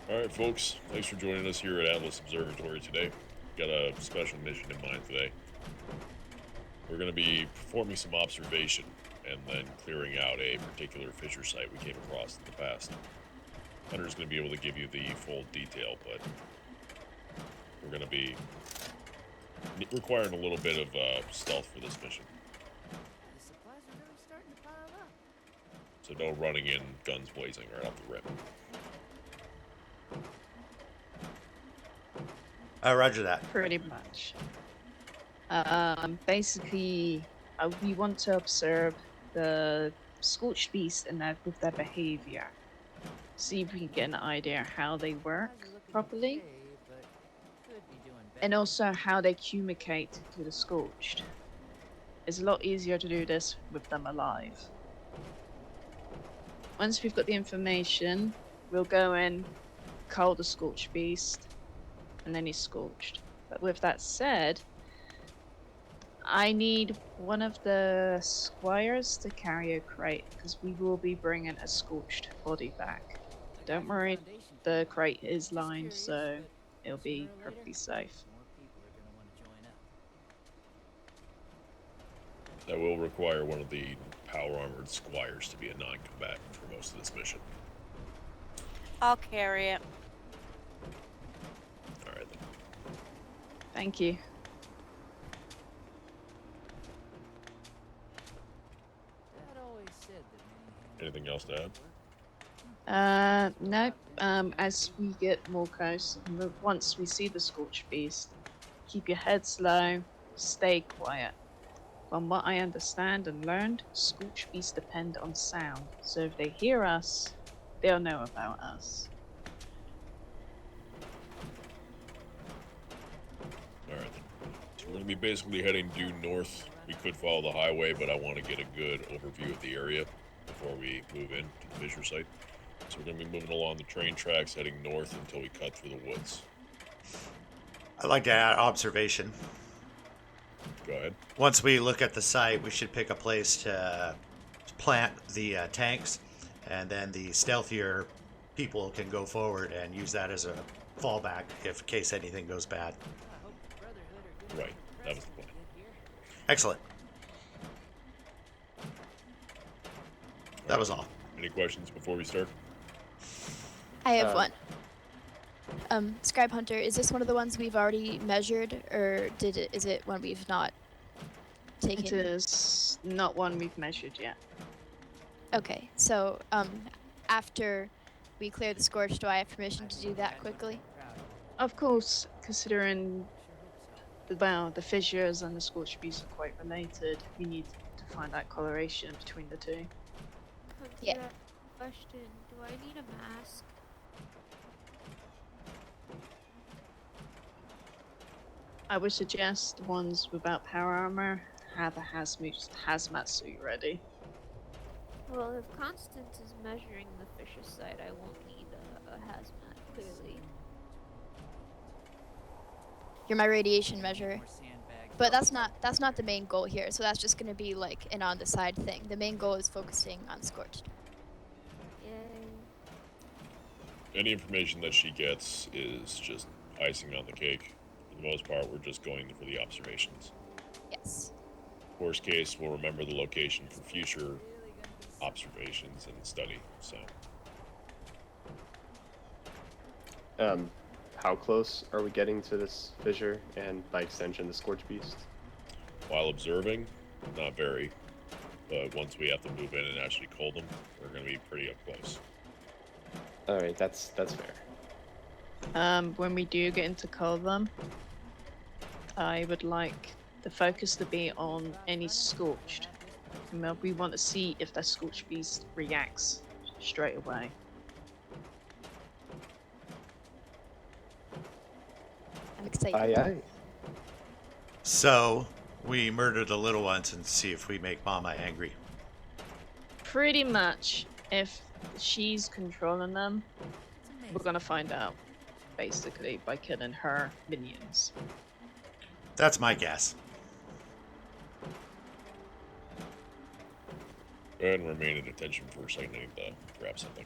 Alright, folks, thanks for joining us here at Atlas Observatory today. Got a special mission in mind today. We're going to be performing some observation and then clearing out a particular fissure site we came across in the past. Hunter's going to be able to give you the full detail, but we're going to be requiring a little bit of stealth for this mission. The supplies are really starting to pile up. So no running in, guns blazing right off the rip. Roger that. Pretty much. Basically, we want to observe the Scorched beast and with their behavior. See if we can get an idea how they work properly, and also how they communicate to the Scorched. It's a lot easier to do this with them alive. Once we've got the information, we'll go in, cull the Scorched beast, and then he's scorched. But with that said, I need one of the squires to carry a crate, because we will be bringing a scorched body back. Don't worry, the crate is lined, so it'll be perfectly safe. That will require one of the power-armored squires to be a non-combatant for most of this mission. I'll carry it. Alright then. Thank you. Anything else to add? Nope. As we get more close, once we see the Scorched Beast, keep your heads low, stay quiet. From what I understand and learned, Scorched Beasts depend on sound, so if they hear us, they'll know about us. Alright then. So we're going to be basically heading due north. We could follow the highway, but I want to get a good overview of the area before we move in to the fissure site. So we're going to be moving along the train tracks, heading north until we cut through the woods. I'd like to add observation. Go ahead. Once we look at the site, we should pick a place to plant the tanks, and then the stealthier people can go forward and use that as a fallback in case anything goes bad. Right, that was the plan. Excellent. That was all. Any questions before we start? I have one. Scribe Hunter, is this one of the ones we've already measured, or is it one we've not taken? It is not one we've measured yet. Okay, so after we clear the Scorched, do I have permission to do that quickly? Of course, considering the fissures and the Scorched Beast are quite related, we need to find that correlation between the two. Yeah. Question, do I need a mask? I would suggest the ones without power armor have a hazmat suit ready. Well, if Constance is measuring the fissure site, I won't need a hazmat, clearly. You're my radiation measurer. But that's not the main goal here, so that's just going to be like an on the side thing. The main goal is focusing on Scorched. Yay. Any information that she gets is just icing on the cake. For the most part, we're just going for the observations. Yes. Worst case, we'll remember the location for future observations and study, so. How close are we getting to this fissure and, by extension, the Scorched Beast? While observing, not very, but once we have to move in and actually cull them, we're going to be pretty up close. Alright, that's fair. When we do get into cull them, I would like the focus to be on any Scorched. We want to see if that Scorched Beast reacts straight away. I'm excited. Aye, aye. So, we murder the little ones and see if we make Mama angry. Pretty much, if she's controlling them, we're gonna find out, basically, by killing her minions. That's my guess. Go ahead and remain at attention for a second. I need to grab something.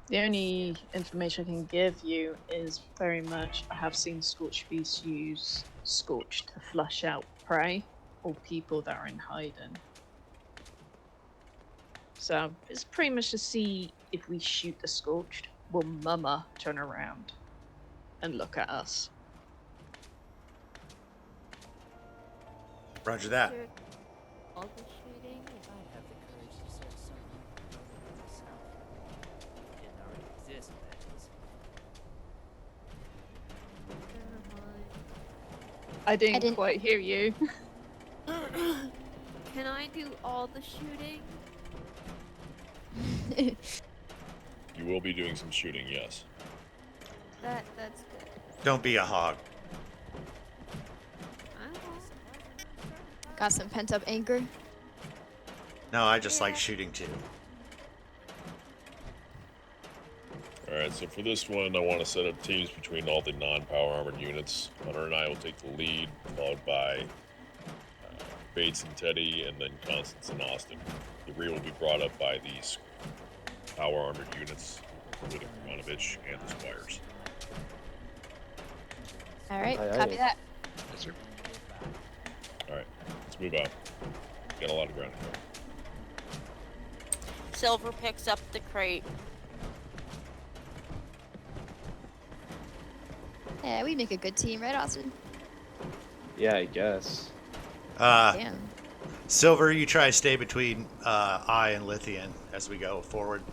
The only information I can give you is very much I have seen Scorched beasts use Scorched to flush out prey or people that are in hiding. So it's pretty much to see if we shoot the Scorched, will Mama turn around and look at us? Roger that. After all the shooting, I'd have the courage to start something with the Brotherhood myself. Didn't already exist, that is. never mind. I didn't didn't- quite hear you. Can I do all the shooting? You will be doing some shooting, yes. That's good. Don't be a hog. I won't. Got some pent up anger. No, I just like shooting too. Alright, so for this one, I want to set up teams between all the non-power armored units. Hunter and I will take the lead, followed by Bates and Teddy, and then Constance and Austin. The rear will be brought up by these power armored units, including Kermanovich and the Squires. All right, Aye, copy aye. that. Yes, sir. Alright, let's move out. Got a lot of ground to cover. Silver picks up the crate. Yeah, we make a good team, right, Austin? Yeah, I guess. Damn. Silver, you try to stay between I and Lithian as we go forward.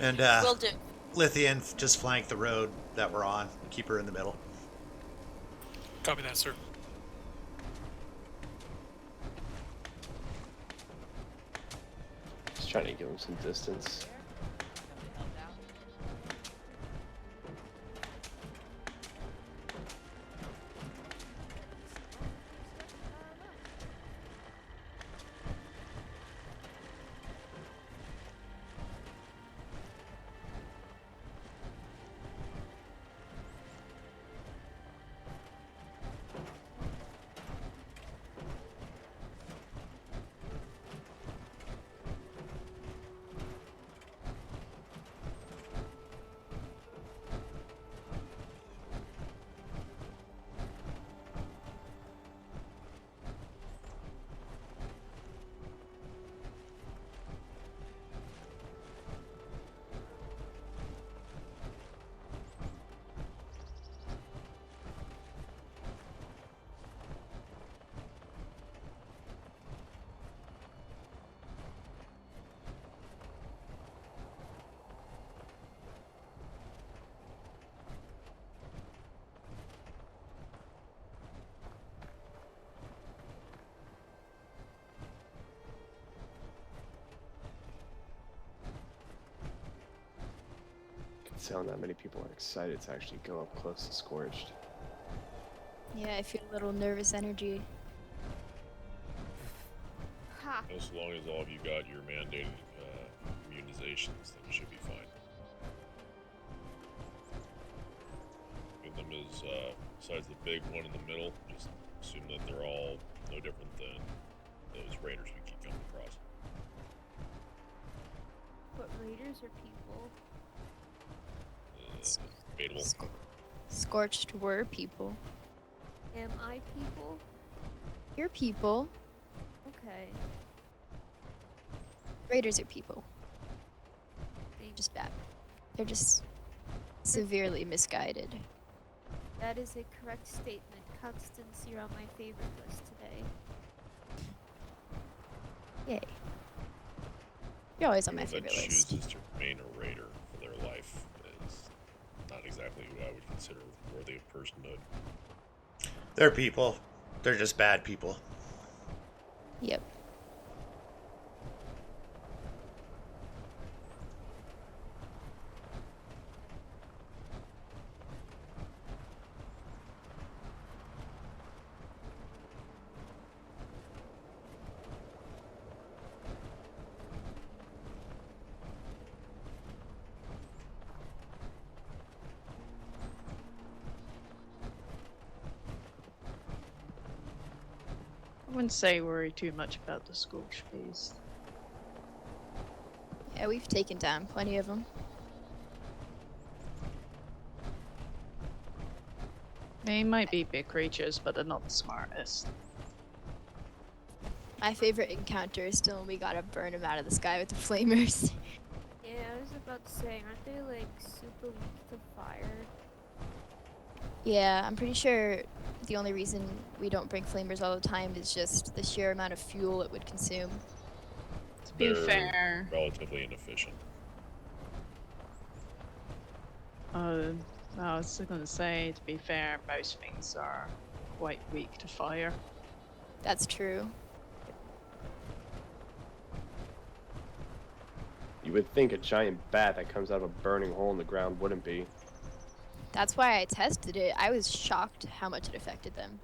And Will do. Lithian, just flank the road that we're on. Keep her in the middle. Copy that, sir. Just trying to give him some distance. Sound that many people are excited to actually go up close to Scorched. Yeah, I feel a little nervous energy. Ha! As long as all of you got your mandated immunizations, then you should be fine. Think of them as, besides the big one in the middle, just assume that they're all no different than those raiders we keep coming across. But raiders are people. Debatable. Scorched were people. Am I people? You're people. Okay. Raiders are people. Thank Just bad. They're just severely misguided. That is a correct statement. Constance, you're on my favorite list today. Yay. You're always on my Anyone that favorite list. chooses to remain a raider for their life is not exactly who I would consider worthy of personhood. They're people. They're just bad people. Yep. I wouldn't say worry too much about the Scorched beast. Yeah, we've taken down plenty of them. They might be big creatures, but they're not the smartest. My favorite encounter is still when we gotta burn them out of the sky with the flamers. Yeah, I was about to say, aren't they like super weak to fire? Yeah, I'm pretty sure the only reason we don't bring flamers all the time is just the sheer amount of fuel it would consume. To be They're fair, relatively inefficient. I was gonna say, to be fair, most things are quite weak to fire. That's true. You would think a giant bat that comes out of a burning hole in the ground wouldn't be. That's why I tested it. I was shocked how much it affected them.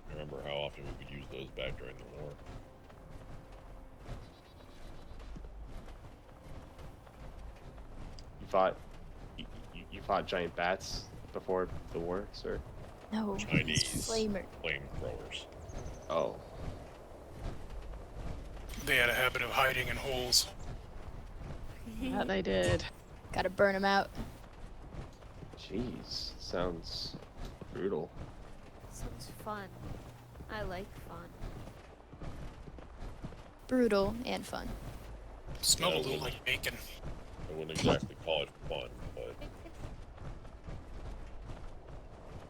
I remember how often we could use those back during the war. You fought giant bats before the war, sir? No, Chinese flamer. flamethrowers. Oh. They had a habit of hiding in holes. That they did. Gotta burn them out. Jeez. Sounds brutal. Sounds fun. I like fun. Brutal and fun. Smelled a Yeah, little well- like bacon. I wouldn't exactly call it fun, but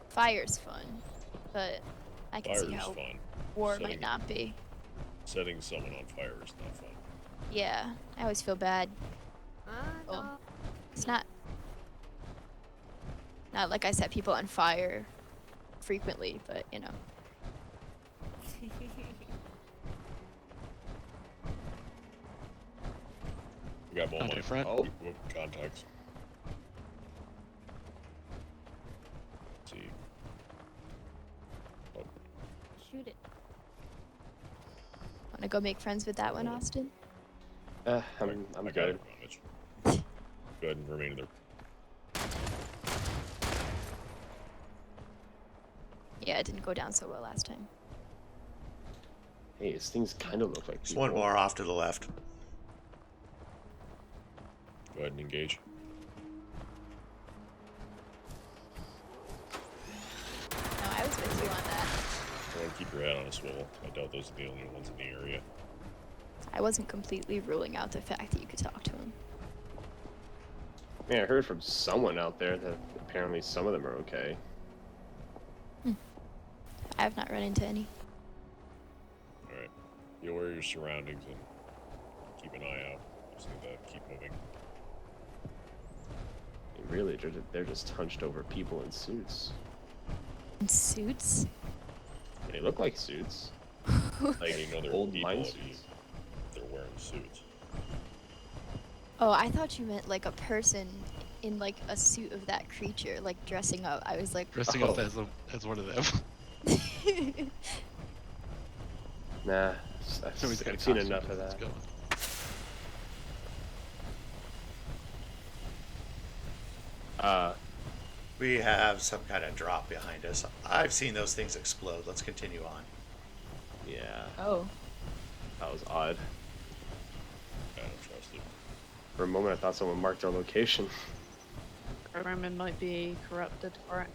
Fire's fun, but I can see fire's how fun. war Setting- might not be. Setting someone on fire is not fun. Yeah, I always feel bad. No. Oh. It's not like I set people on fire frequently, but you know. We got more Contact front. Oh. contacts. Let's see. Oh, Shoot it. Wanna go make friends with that one, Austin? I'm I got good. it, Kermanovich. Go ahead and remain in there. Yeah, it didn't go down so well last time. Hey, these things kind of look like There's people. one more off to the left. Go ahead and engage. No, I was with you on that. Go ahead and keep your head on a swivel. I doubt those are the only ones in the area. I wasn't completely ruling out the fact that you could talk to him. Yeah, I heard from someone out there that apparently some of them are okay. I have not run into any. Alright. Be aware of your surroundings and keep an eye out. Just need to keep moving. And really, they're just hunched over people in suits. In suits? They look like suits. Like, you know, they're old people mine if suits. they're wearing suits. Oh, I thought you meant like a person in like a suit of that creature, like dressing up. I was like, Dressing up as one of them. Nah, Somebody's got a I've seen costume enough of that's that. going. We have some kind of drop behind us. I've seen those things explode. Let's continue on. Yeah, oh, that was odd. I don't trust it. For a moment, I thought someone marked our location. Roman might be corrupted for it.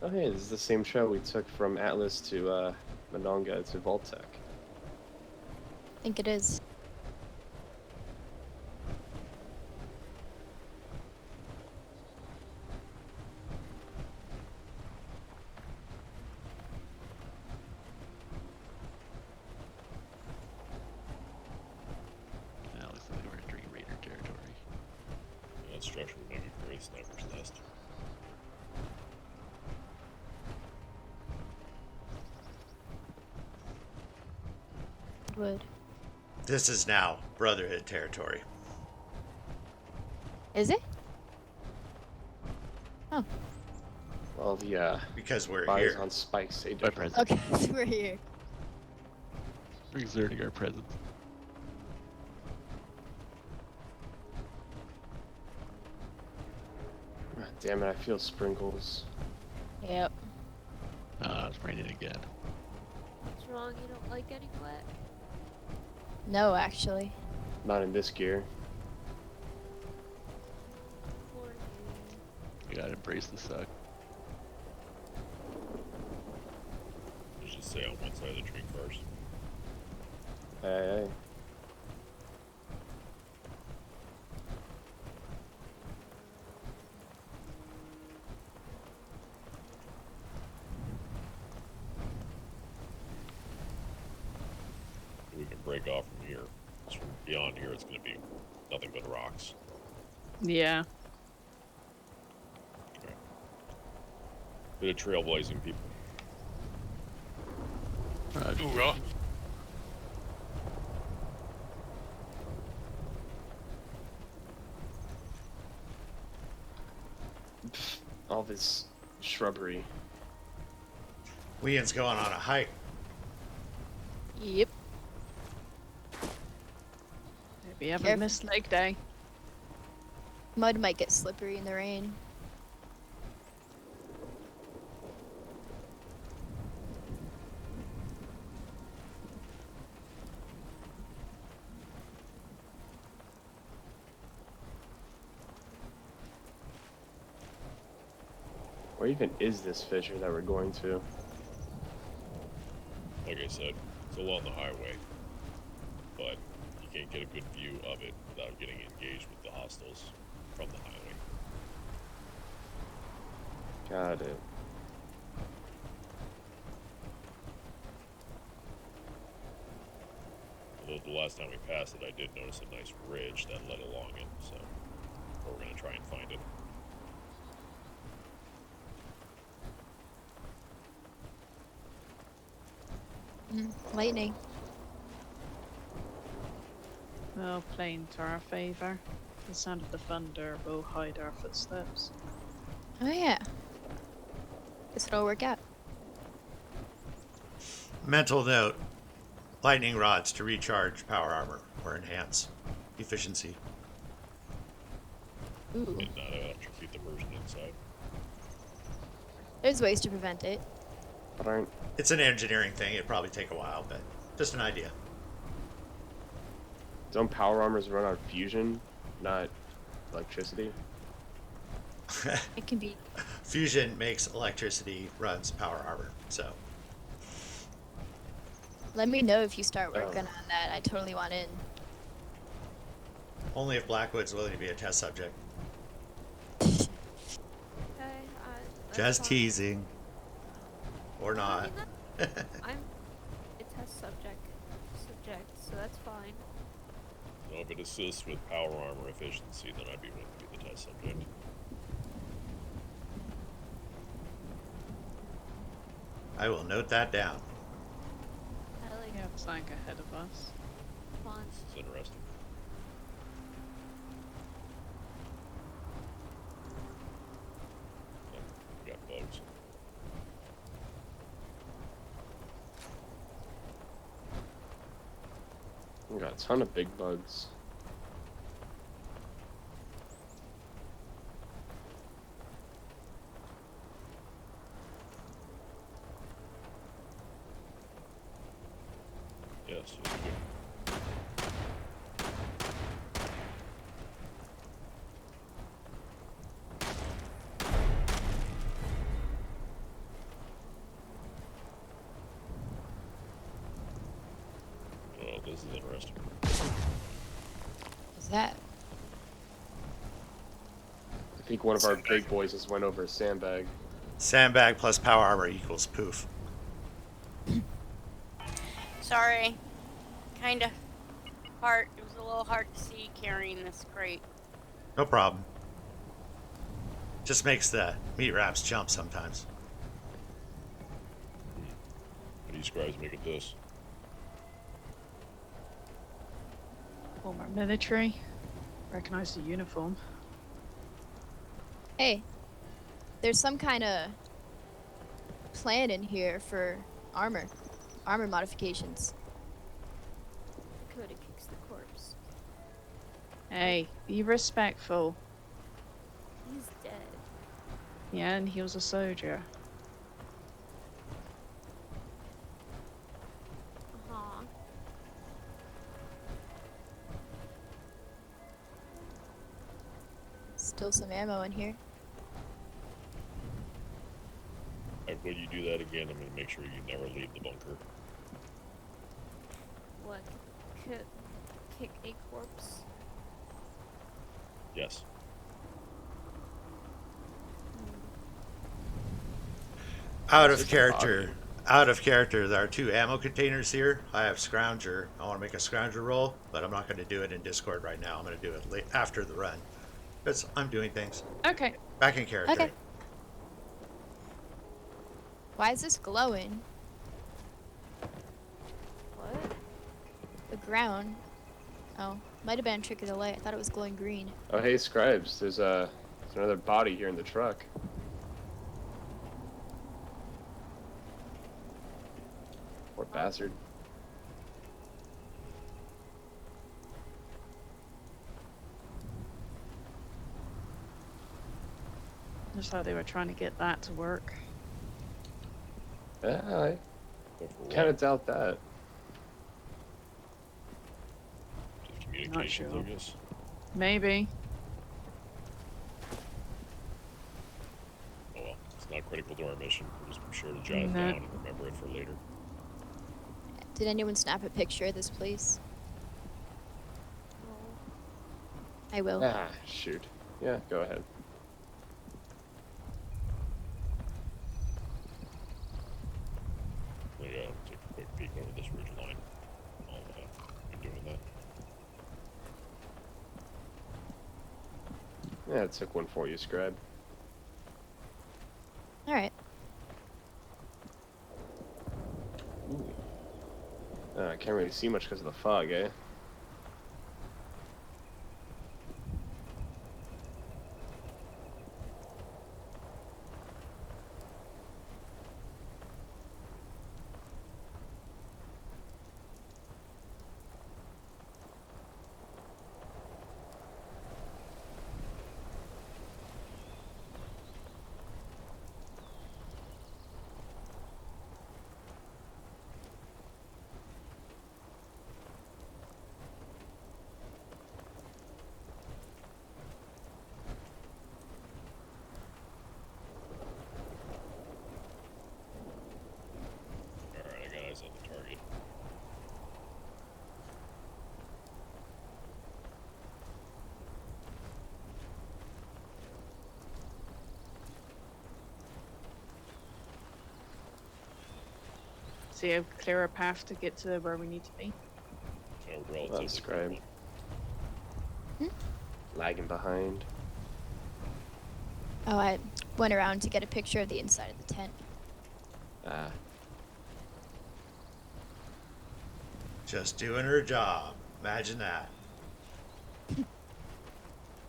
Oh hey, this is the same trail we took from Atlas to Mononga to Voltec. I think it is. Yeah, looks like we're entering Raider territory. That structure would make a great sniper's nest. Would. This is now Brotherhood territory. Is it? Oh, All the because we're bodies here. on spikes say My different. presence. Okay, so we're here. We're exerting our presence. Ah, damn it, I feel sprinkles. Yep. Ah, it's raining again. What's wrong? You don't like getting wet? No, actually. Not in this gear. Or You gotta embrace the suck. Let's just stay on one side of the tree first. Hey. We can break off from here. 'Cause from beyond here, it's going to be nothing but rocks. Yeah. Okay. Bit of trailblazing, people. Hoorah. All this shrubbery. Leon's going on a hike. Yep. Hope you haven't Careful. missed leg day. Mud might get slippery in the rain. Where even is this fissure that we're going to? Like I said, it's along the highway. But you can't get a good view of it without getting engaged with the hostiles from the highway. Got it. Although the last time we passed it, I did notice a nice ridge that led along it, so we're going to try and find it. Lightning. Well, playing to our favour. The sound of the thunder will hide our footsteps. Oh yeah. Guess it'll work out. Mental note: lightning rods to recharge power armor or enhance efficiency. Ooh. And not electrocute the person inside. There's ways to prevent it. But aren't It's an engineering thing. It'd probably take a while, but just an idea. don't power armors run on fusion, not electricity? It can be. Fusion makes electricity, runs power armor. So Let me know if you start working on that. I totally want in. only if Blackwood's willing to be a test subject. okay, that's Just fine. teasing. Or I not. mean, I'm a test subject, so that's fine. So if it assists with power armor efficiency, then I'd be willing to be the test subject. I will note that down. I like Yeah, it's like ahead of us. fun. This is interesting. Yeah, we got bugs. We got a ton of big bugs. Yes, yes, we do. Oh, this is interesting. What's that? I think one of our Sandbag. big boys just went over a sandbag. Sandbag plus power armor equals poof. Sorry. Kinda hard. It was a little hard to see carrying this crate. No problem. Just makes the meat wraps jump sometimes. How do you scribes make it this? Former military. Recognize the uniform. Hey, there's some kind of plan in here for armor modifications. Dakota kicks the corpse. Hey, be respectful. He's dead. Yeah, and he was a soldier. Uh-huh. Still some ammo in here. When you do that again, I'm going to make sure you never leave the bunker. What? Kick a corpse? Yes. Out It's of just a body. character. Out of character, there are 2 ammo containers here. I have Scrounger. I want to make a Scrounger roll, but I'm not going to do it in Discord right now. I'm going to do it after the run. Because I'm doing things. Okay. Back in character. Okay. Why is this glowing? What? The ground. Oh, might have been a trick of the light. I thought it was glowing green. Oh, hey, Scribes. There's another body here in the truck. Poor bastard. Just like they were trying to get that to work. Yeah, I Go for what? kind of doubt that. Just communications, sure. I guess. Maybe. Oh well, it's not critical to our mission. We'll just be sure to jot it No. down and remember it for later. Did anyone snap a picture of this place? No. I will. Ah, shoot. Yeah, go ahead. We take a quick peek over this ridge line. I'll be doing that. Yeah, it took one for you, Scribe. All right. I can't really see much because of the fog, eh? Alright, I got eyes on the target. See a clearer path to get to where we need to be. So relatively Scribe. quick Lagging behind. Oh, I went around to get a picture of the inside of the tent. Ah. Just doing her job. Imagine that.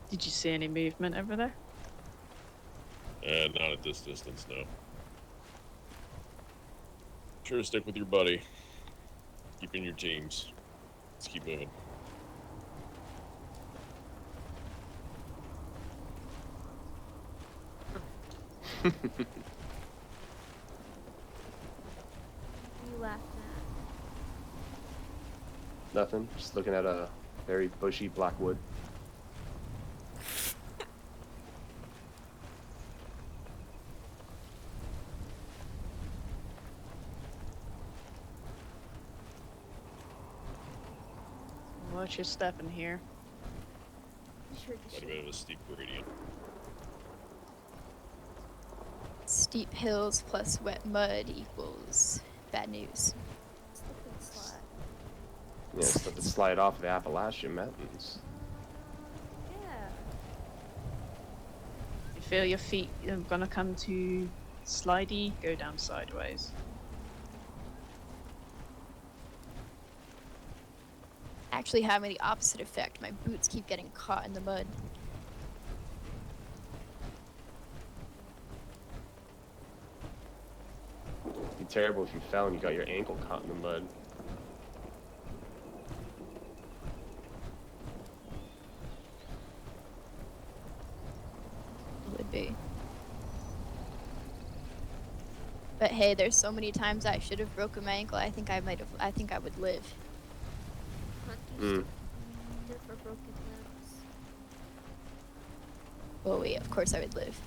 Did you see any movement over there? Not at this distance, no. Sure to stick with your buddy. Keep in your teams. Let's keep moving. You laughing at? Nothing. Just looking at a very bushy black wood. Watch your step in here. Sure, Quite a bit of a steep gradient. Steep hills plus wet mud equals bad news. Slip and slide. Yeah, slip and slide off the Appalachian Mountains. Yeah. You feel your feet are gonna come to slidey, go down sideways. Actually having the opposite effect. My boots keep getting caught in the mud. be terrible if you fell and you got your ankle caught in the mud. Would be. But hey, there's so many times I should have broken my ankle. I think I would live. Hunters live for broken limbs. Well, yeah, of course I would live.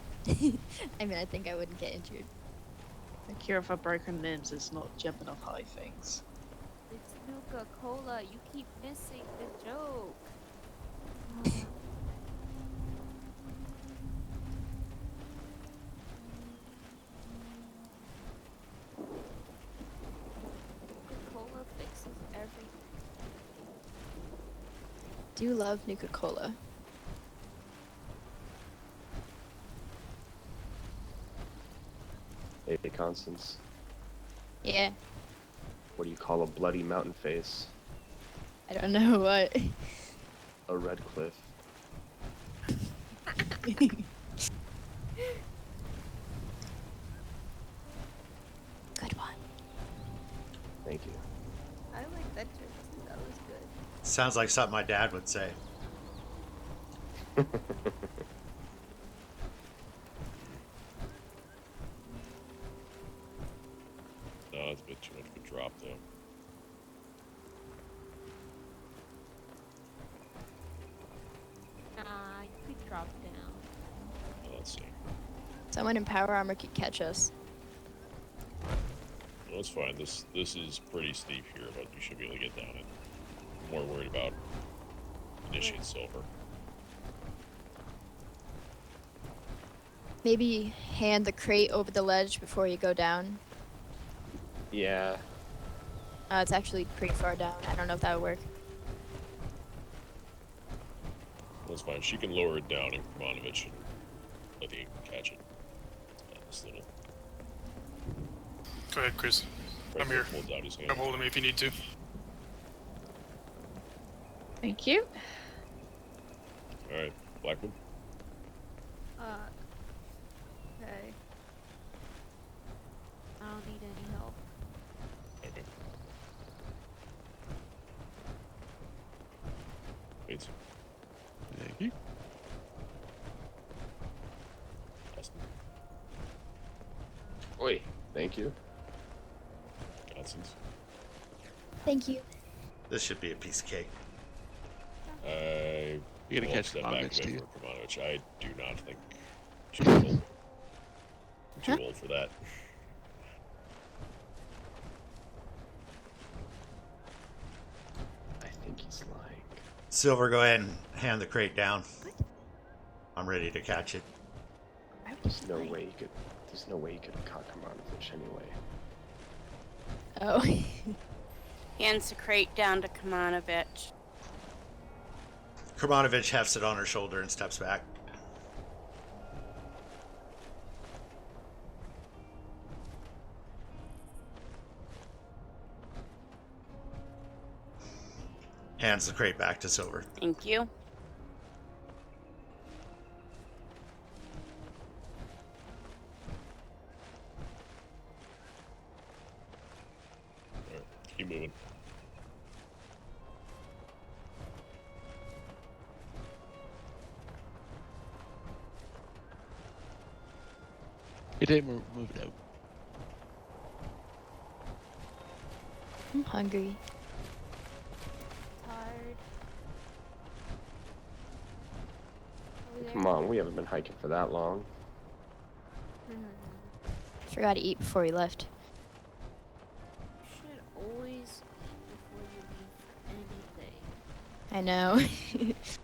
I mean, I think I wouldn't get injured. The cure for broken limbs is not jumping off high things. It's Nuka-Cola. You keep missing the joke. Nuka-Cola fixes everything. Do love Nuka-Cola. Hey, Constance, Yeah, what do you call a bloody mountain face? I don't know what. A red cliff. Good one. Thank you. I like that joke too. That was good. Sounds like something my dad would say. No, it's a bit too much of a drop, though. You could drop down. Well, let's see. Someone in power armor could catch us. No, it's fine. This is pretty steep here, but you should be able to get down it. I'm more worried about initiate silver. Maybe hand the crate over the ledge before you go down. Yeah. It's actually pretty far down. I don't know if that would work. That's fine. She can lower it down in Kermanovich and let the catch it. This little Go ahead, Chris. I'm here. holds out his hand. Come hold me if you need to. Thank you. All right, Blackwood. Okay. I don't need any help. Okay. Wait. Thank you. Austin. Oi, thank you. Constance. Thank you. This should be a piece of cake. I You gotta will catch step the back a Kermanovich, bit too. for Kermanovich. I do not think she's old. I'm Huh? too old for that. I think he's lying. Silver, go ahead and hand the crate down. I'm ready to catch it. There's no way you could. There's no way you could have caught Kermanovich anyway. Oh. Hands the crate down to Kermanovich. Kermanovich hefts it on her shoulder and steps back. Hands the crate back to Silver. Thank you. All right, keep moving. It didn't move it out. I'm hungry. Tired. Are we there? Come on, we haven't been hiking for that long. Forgot to eat before we left. You should always eat before you leave for anything. I know. Even if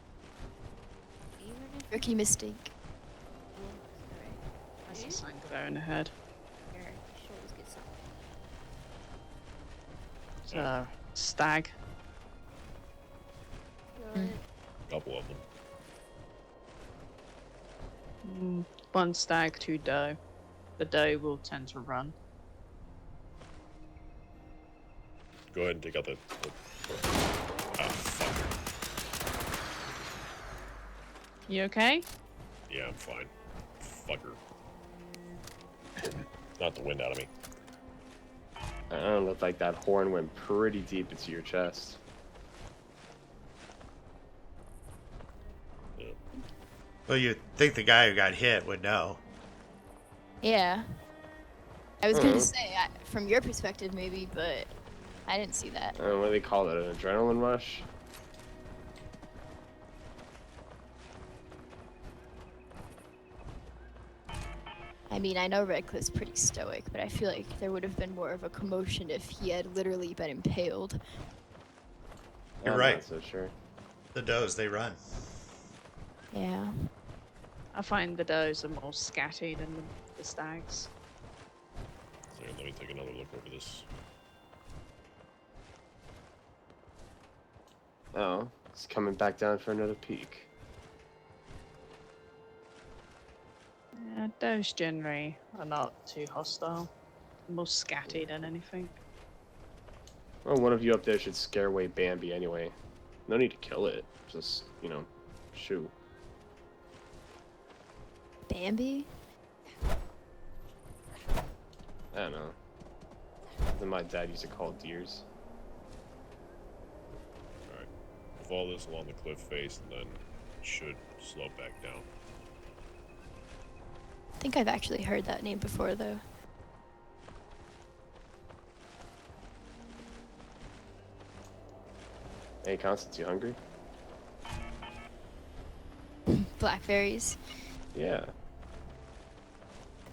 Rookie mistake. Alright. That's a Ready? sign there in the head. Here, you should always get something. It's a stag. Good. Couple of them. One stag, two doe. The doe will tend to run. Go ahead and take out the fuck. You okay? Yeah, I'm fine. Fucker. Knock the wind out of me. I don't know, like that horn went pretty deep into your chest. Well, you'd think the guy who got hit would know. Yeah. I was gonna Mhm. say, from your perspective, maybe, but I didn't see that. What do they call it? An adrenaline rush? I mean, I know Redcliffe's pretty stoic, but I feel like there would have been more of a commotion if he had literally been impaled. You're I'm right. not so sure. The does, they run. Yeah. I find the does are more scatty than the stags. So let me take another look over this. Oh, it's coming back down for another peek. Yeah, does generally are not too hostile. More scatty than anything. Well, one of you up there should scare away Bambi anyway. No need to kill it. Just, shoot. Bambi? I don't know. Then my dad used to call deers. Alright. Follow this along the cliff face and then it should slope back down. I think I've actually heard that name before, though. Hey, Constance, you hungry? Blackberries. Yeah.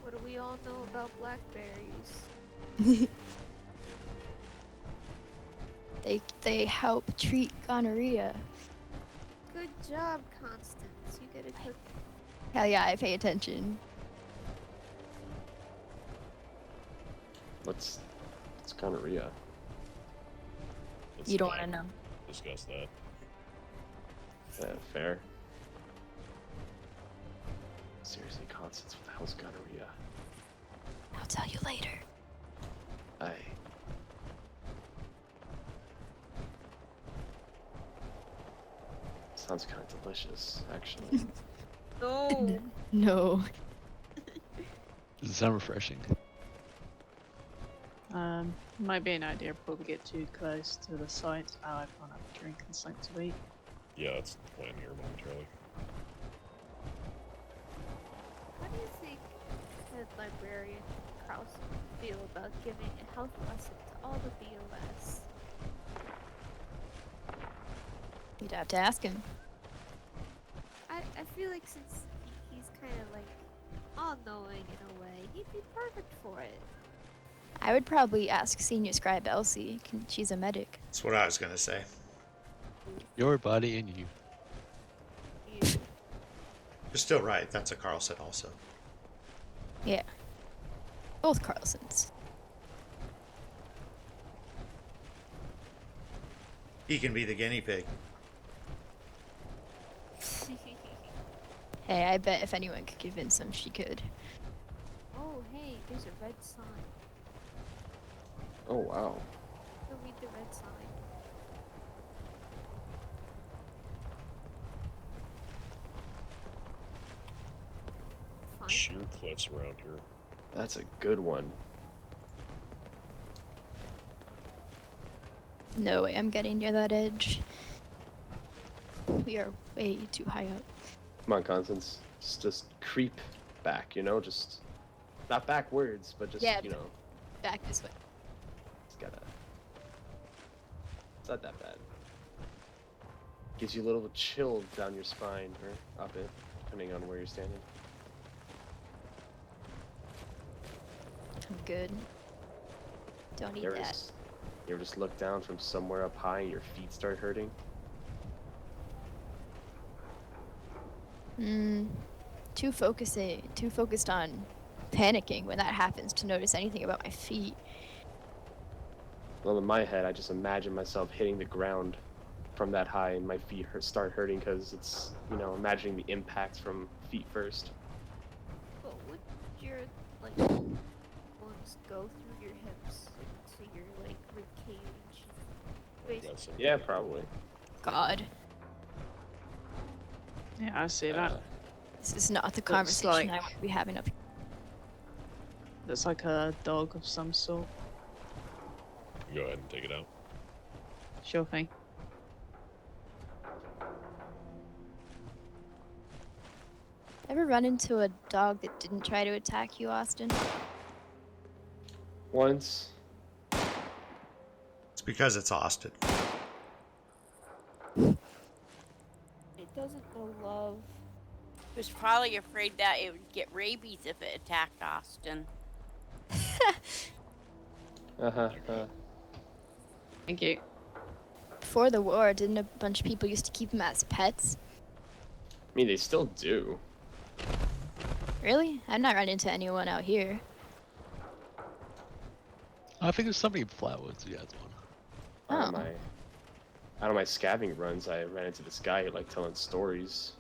What do we all know about blackberries? They help treat gonorrhea. Good job, Constance. You get a cookie. Hell yeah, I pay attention. What's gonorrhea? Let's You don't not want to know. discuss that. Fair. Seriously, Constance, what the hell's gonorrhea? I'll tell you later. Aye. Sounds kind of delicious, actually. No. No. Does it sound refreshing? Might be an idea before we get too close to the site. I can't have a drink and something to eat. Yeah, that's the plan here momentarily. How do you think head librarian Carlson would feel about giving a health lesson to all the BOS? You'd have to ask him. I feel like since he's kind of like all-knowing in a way, he'd be perfect for it. I would probably ask Senior Scribe Elsie. She's a medic. That's what I was going to say. Your body and you. You, You're still right. That's a Carlson also. Yeah. Both Carlsons. He can be the guinea pig. Hey, I bet if anyone could convince him, she could. oh, hey, there's a red sign. Oh, wow. Go read the red sign. Fine. Sheer cliffs around here. That's a good one. No way I'm getting near that edge. We are way too high up. Come on, Constance. Just creep back, just not backwards, but just, Yeah, Back this way. it's gotta. It's not that bad. Gives you a little chill down your spine, or up it, depending on where you're standing. I'm good. Don't need You ever that. just, you ever just look down from somewhere up high and your feet start hurting? Too focused on panicking when that happens to notice anything about my feet. Well, in my head, I just imagine myself hitting the ground from that high and my feet start hurting because it's, imagining the impact from feet first. But would your, bones go through your hips into your, rib cage? Basically. Got some- Yeah, probably. God, Yeah, I see that. this is not the Looks conversation like- I want to be having up here. Looks like a dog of some sort. Go ahead and take it out. Sure thing. Ever run into a dog that didn't try to attack you, Austin? Once. It's because it's Austin. It doesn't know love. He was probably afraid that it would get rabies if it attacked Austin. Thank you. Before the war, didn't a bunch of people used to keep them as pets? I mean, they still do. Really? I've not run into anyone out here. I think there's somebody in Flatwoods who has one. On my scavenging runs, I ran into this guy who liked telling stories.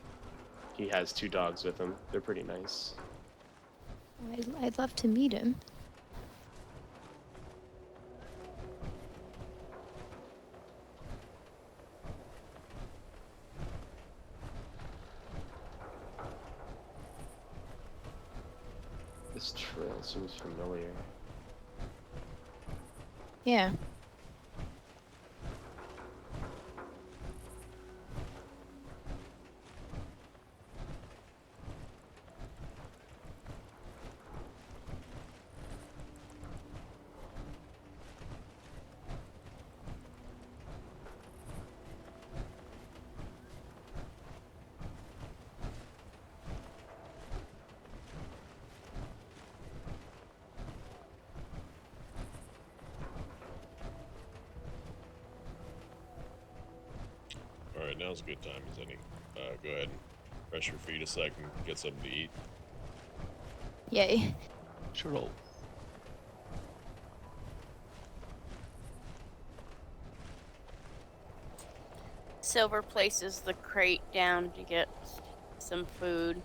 He has 2 dogs with him. They're pretty nice. I'd love to meet him. This trail seems familiar. Yeah. All right, now's a good time as any. Go ahead and rest your feet a second, get something to eat. Yay. Sure. Roll. Silver places the crate down to get some food.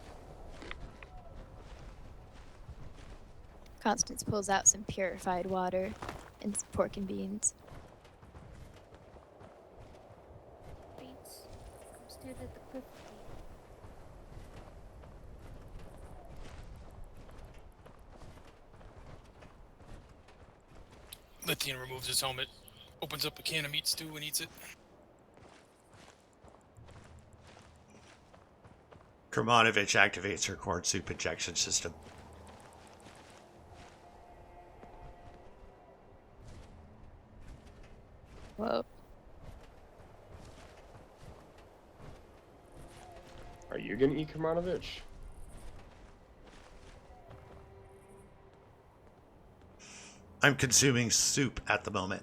Constance pulls out some purified water and some pork and beans. Beats. Come stand at the cliff with me. Lithian removes his helmet, opens up a can of meat stew and eats it. Kermanovich activates her corn soup injection system. Whoa. Are you gonna eat Kermanovich? I'm consuming soup at the moment.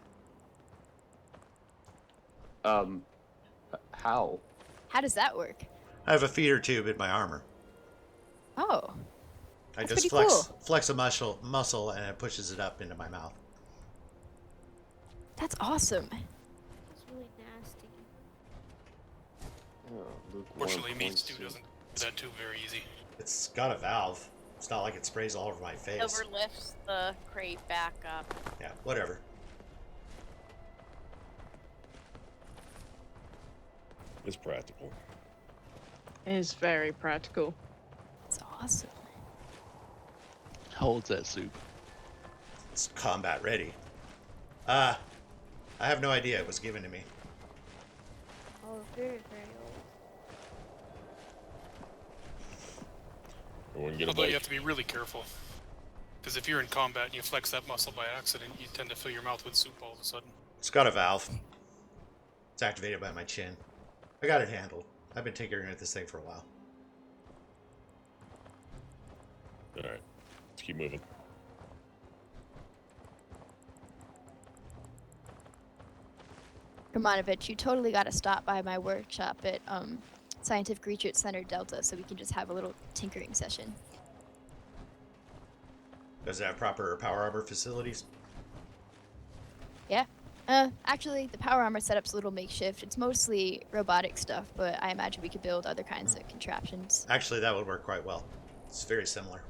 How? How does that work? I have a feeder tube in my armor. Oh. I That's just pretty flex a muscle and it pushes it up into my mouth. That's awesome. It's really nasty. Oh, lukewarm Fortunately, corn meat stew soup. doesn't do that too very easy. It's got a valve. It's not like it sprays all over my face. Silver lifts the crate back up. Yeah, whatever. It's practical. It is very practical. That's awesome. How old's that soup? It's combat ready. I have no idea. It was given to me. Oh, very, very old. I wouldn't get a Although you bite. have to be really careful. Because if you're in combat and you flex that muscle by accident, you tend to fill your mouth with soup all of a sudden. It's got a valve. It's activated by my chin. I got it handled. I've been tinkering with this thing for a while. All right, let's keep moving. Kermanovich, you totally got to stop by my workshop at Scientific Research Center Delta so we can just have a little tinkering session. Does it have proper power armor facilities? Yeah. Actually, the power armor setup's a little makeshift. It's mostly robotic stuff, but I imagine we could build other kinds of contraptions. Actually, that would work quite well. It's very similar.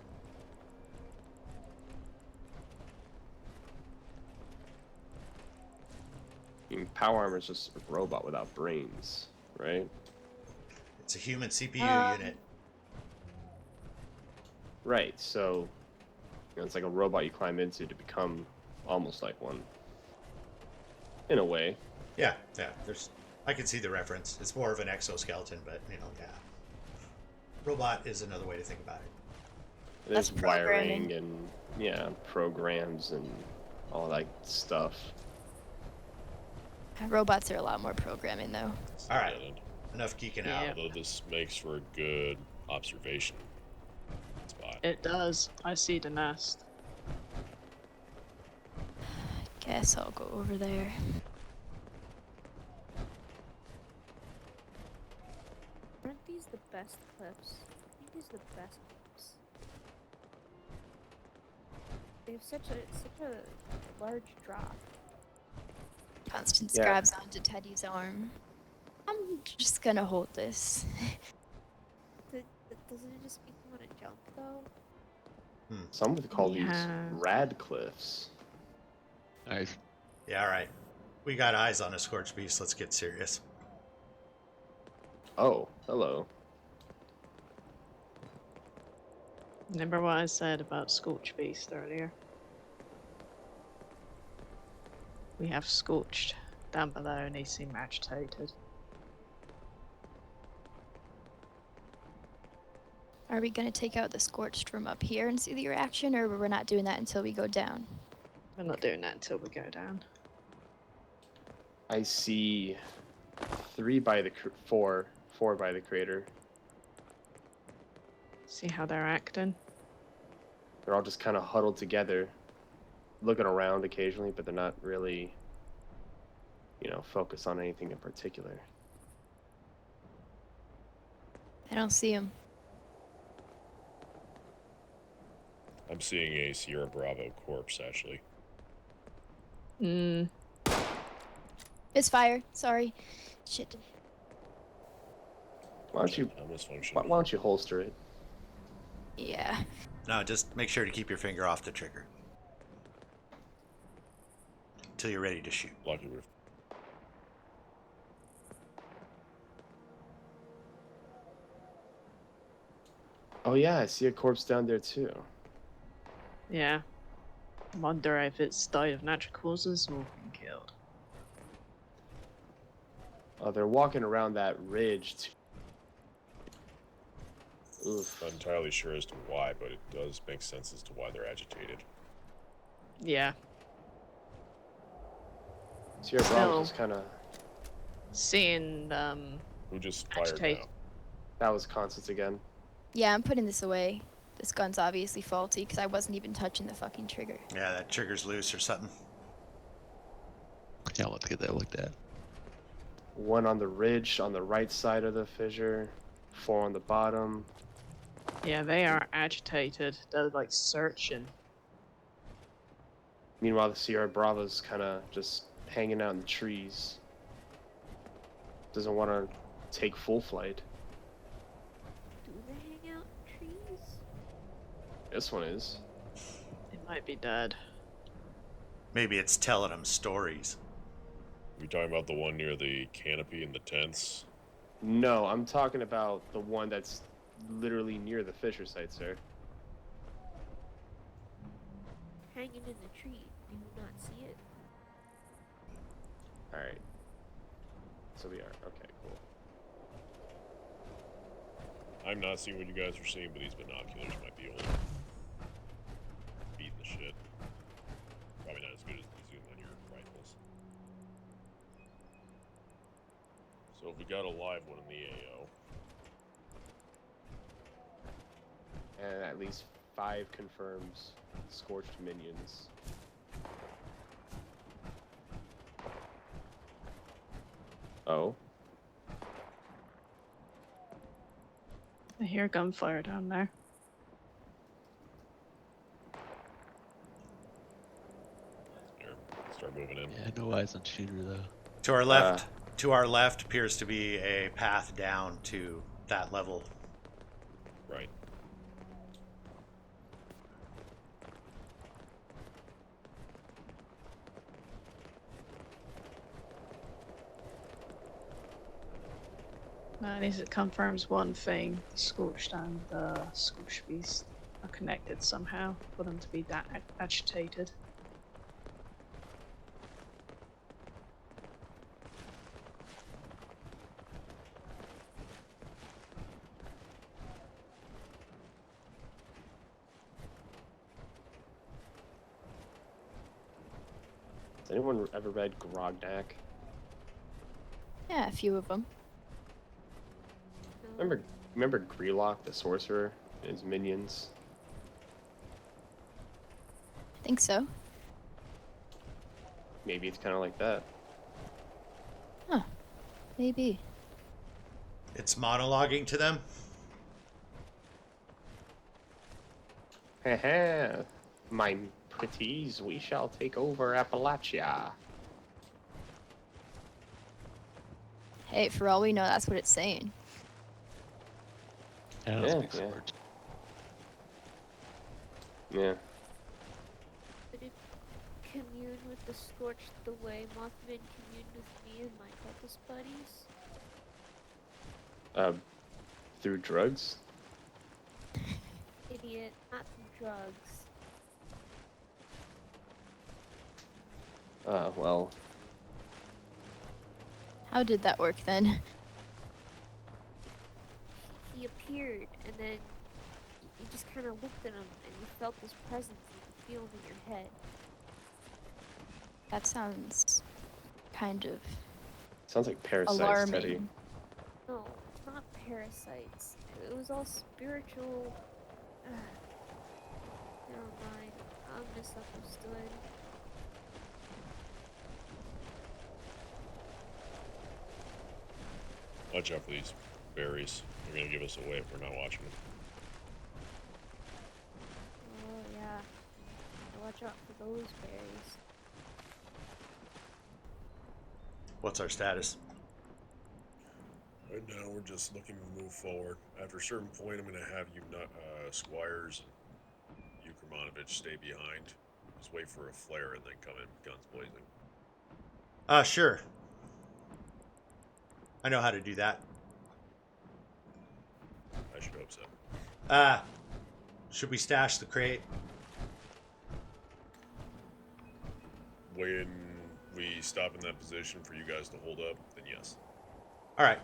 I mean, power armor is just a robot without brains, right? It's a human CPU unit. Right. So, it's like a robot you climb into to become almost like one. In a way. Yeah, yeah. I can see the reference. It's more of an exoskeleton, but yeah. Robot is another way to think about it. There's That's wiring programming. and programs and all that stuff. Robots are a lot more programming, though. All right. Enough geeking Yeah. out. Although this makes for a good observation spot. It does. I see the nest. Guess I'll go over there. Aren't these the best clips? I think these are the best clips. They have such a large drop. Constance Yeah. grabs onto Teddy's arm. I'm just gonna hold this. Doesn't it just make you want to jump though? Some would call these Yeah. rad cliffs. Nice. Yeah, all right. We got eyes on a Scorched Beast. Let's get serious. Oh, hello. Remember what I said about Scorched Beast earlier? We have Scorched down below and they seem agitated. Are we gonna take out the Scorched from up here and see the reaction, or we're not doing that until we go down? We're not doing that until we go down. I see 4 by the crater. See how they're acting? They're all just kind of huddled together, looking around occasionally, but they're not really, focused on anything in particular. I don't see him. I'm seeing a Sierra Bravo corpse, actually. It's fire. Sorry. Shit. Why don't you why don't you holster it? Yeah. No, just make sure to keep your finger off the trigger until you're ready to shoot. Lucky roof. Oh yeah, I see a corpse down there too. Yeah. Wonder if it's died of natural causes or been killed. Oh, they're walking around that ridge. Oof. Not entirely sure as to why, but it does make sense as to why they're agitated. Yeah. Sierra Bravo just kind of. Seeing Who just fired Agitate. now? That was Constance again. Yeah, I'm putting this away. This gun's obviously faulty because I wasn't even touching the fucking trigger. Yeah, that trigger's loose or something. Yeah, I'll have to get that looked at. 1 on the ridge on the right side of the fissure. 4 on the bottom. Yeah, they are agitated. They're like searching. Meanwhile, the Sierra Bravo's kind of just hanging out in the trees. Doesn't want to take full flight. Do they hang out in trees? This one is. It might be dead. Maybe it's telling them stories. Are we talking about the one near the canopy and the tents? No, I'm talking about the one that's literally near the fissure site, sir. Hanging in the tree. Do you not see it? Alright. So we are. Okay, cool. I'm not seeing what you guys are seeing, but these binoculars might be old. Beating the shit. Probably not as good as the zoom on your rifles. So if we got a live one in the AO. And at least 5 confirms Scorched minions. Oh. I hear gunfire down there. Here, start moving in. Yeah, no eyes on shooter though. To our left appears to be a path down to that level. Right. At least it confirms one thing. The Scorched and the Scorched Beast are connected somehow for them to be that agitated. Has anyone ever read Grognak? Yeah, a few of them. Remember Grelock, the sorcerer, and his minions? I think so. Maybe it's kind of like that. Huh. Maybe. It's monologuing to them. Heh, my pretties, we shall take over Appalachia. Hey, for all we know, that's what it's saying. Yeah, Yeah, speaks yeah. words. Yeah. Would it commune with the Scorched the way Mothman communed with me and my cultist buddies? Through drugs? Idiot, not through drugs. Well, How did that work then? He appeared, and then you just kind of looked at him, and you felt his presence, and you could feel him in your head. That sounds kind of sounds like parasites, Teddy. alarming. No, not parasites. It was all spiritual. Never mind. I'm misunderstood. Watch out for these berries. They're gonna give us away if we're not watching them. Oh, yeah. Watch out for those berries. What's our status? Right now, we're just looking to move forward. After a certain point, I'm gonna have you, Squires, and you, Kermanovich, stay behind. Just wait for a flare and then come in, guns blazing. Sure. I know how to do that. I should hope so. Should we stash the crate? When we stop in that position for you guys to hold up, then yes. All right.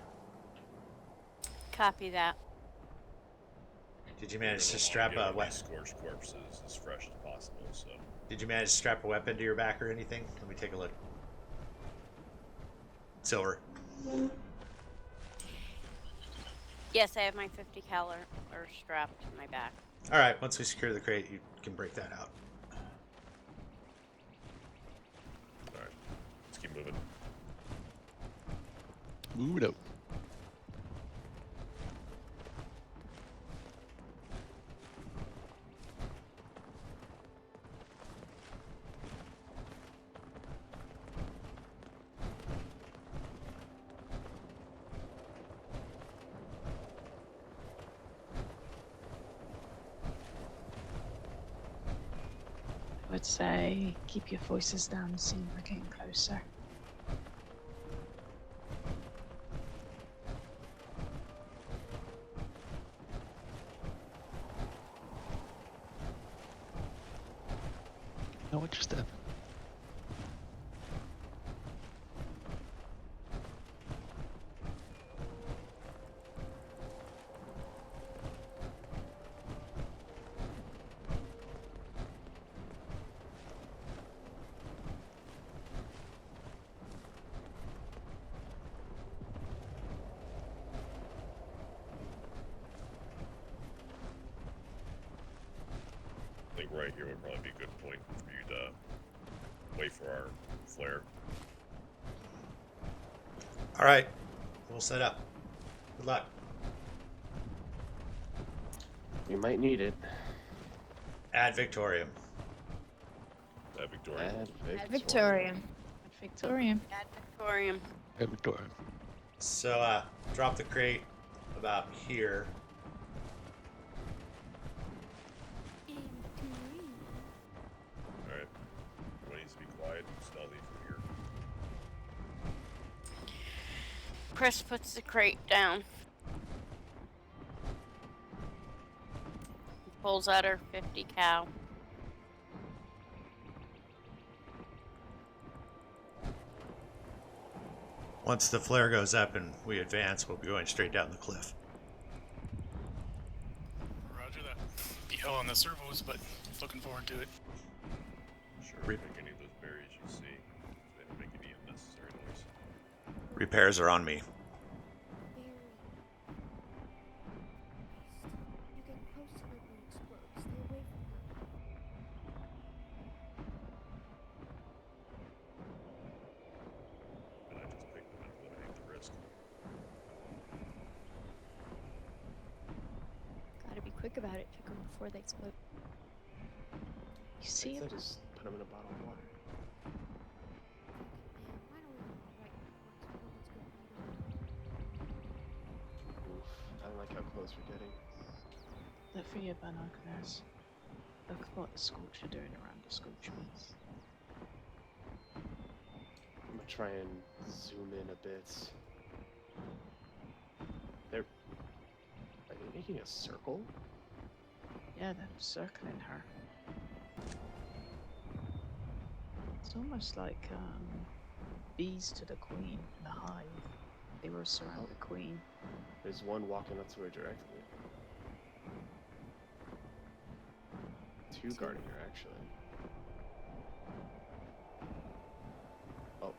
Copy that. Did you manage to We're strap gonna a want weapon? these scorched corpses as fresh as possible. So Did you manage to strap a weapon to your back or anything? Let me take a look. Silver. Yes, I have my 50 cal strapped to my back. All right. Once we secure the crate, you can break that out. all right, let's keep moving. Move it up. I would say keep your voices down and see we're getting closer. Now what's your step? I think right here would probably be a good point for you to wait for our flare. All right. We'll set up. Good luck. We might need it. Ad Victorium. That Victoria. Victorium. Victorian. Ad Victorium. Hey, Victoria. So, drop the crate about here. All right. Everyone needs to be quiet and stealthy from here. Chris puts the crate down. Pulls out her 50 cal. Once the flare goes up and we advance, we'll be going straight down the cliff. Roger that. Be hell on the servos, but looking forward to it. Sure, Re- pick any of those berries you see. Repairs are on me. Very. You get close to it when it explodes. Stay away from it. And I just picked them and eliminate the risk. Gotta be quick about it. Pick them before they explode. You see I it? just put them in a bottle of water. Man, why don't we right let's go read Oof, I don't like how close we're getting. Look for your binoculars. Look at what the Scorched are doing around the Scorched piece. I'm gonna try and zoom in a bit. Are they making a circle? Yeah, they're circling her. It's almost like bees to the queen in the hive. They were surround the queen. There's one walking up to her directly. Two guarding her, actually. Oh.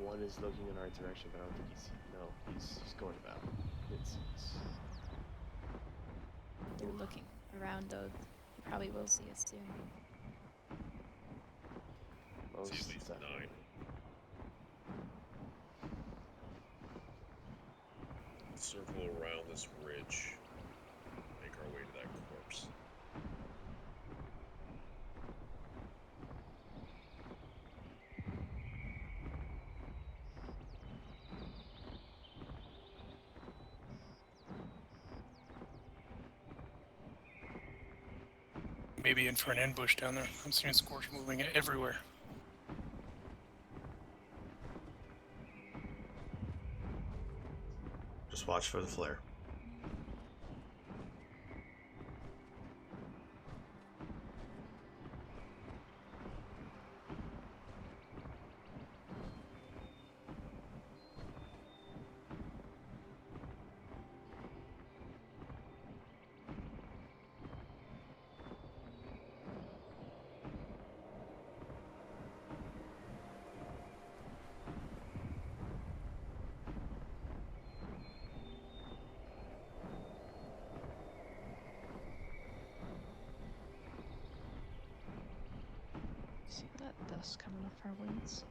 One is looking in our direction, but I don't think he's going about. It's They're looking around though. They probably will see us soon. See most at least definitely. 9. Circle around this ridge. Make our way to that corpse. Maybe in for an ambush down there. I'm seeing Scorched moving everywhere. Just watch for the flare. See that dust coming off her wings?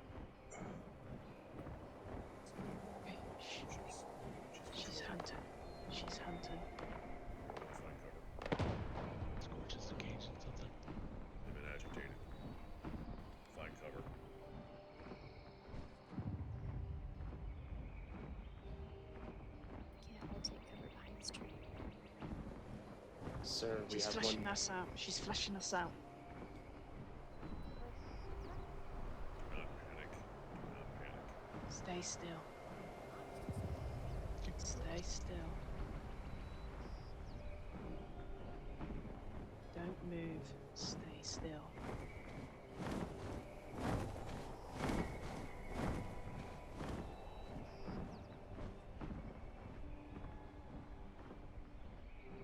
Okay, she's hunting. She's hunting. Find cover. Scorches the cage and something. They've been agitated. Find cover. Yeah, I'll take cover behind this tree. Sir, we She's have flashing one. us out. She's flashing us out. Do not panic. Do not panic. Stay still. Stay still. Don't move. Stay still.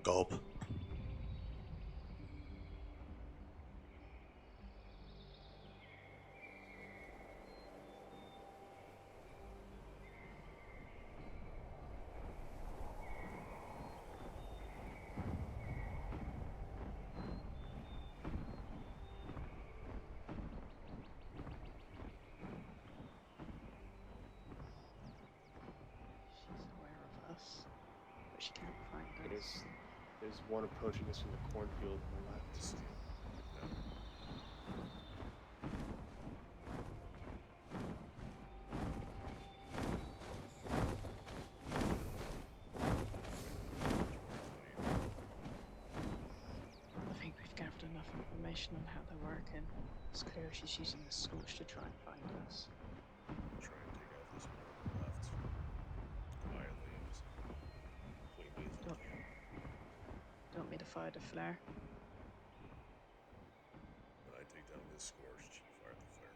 Gulp. She's aware of us, but she can't find us. There's one approaching us from the cornfield on the left. I think we've gathered enough information on how they're working. It's clear she's using the Scorched to try and find us. Try and take out this one on the left. Quietly and as cleanly as we Don't- can. Don't want me to fire the flare? When I take down this Scorched, fire the flare.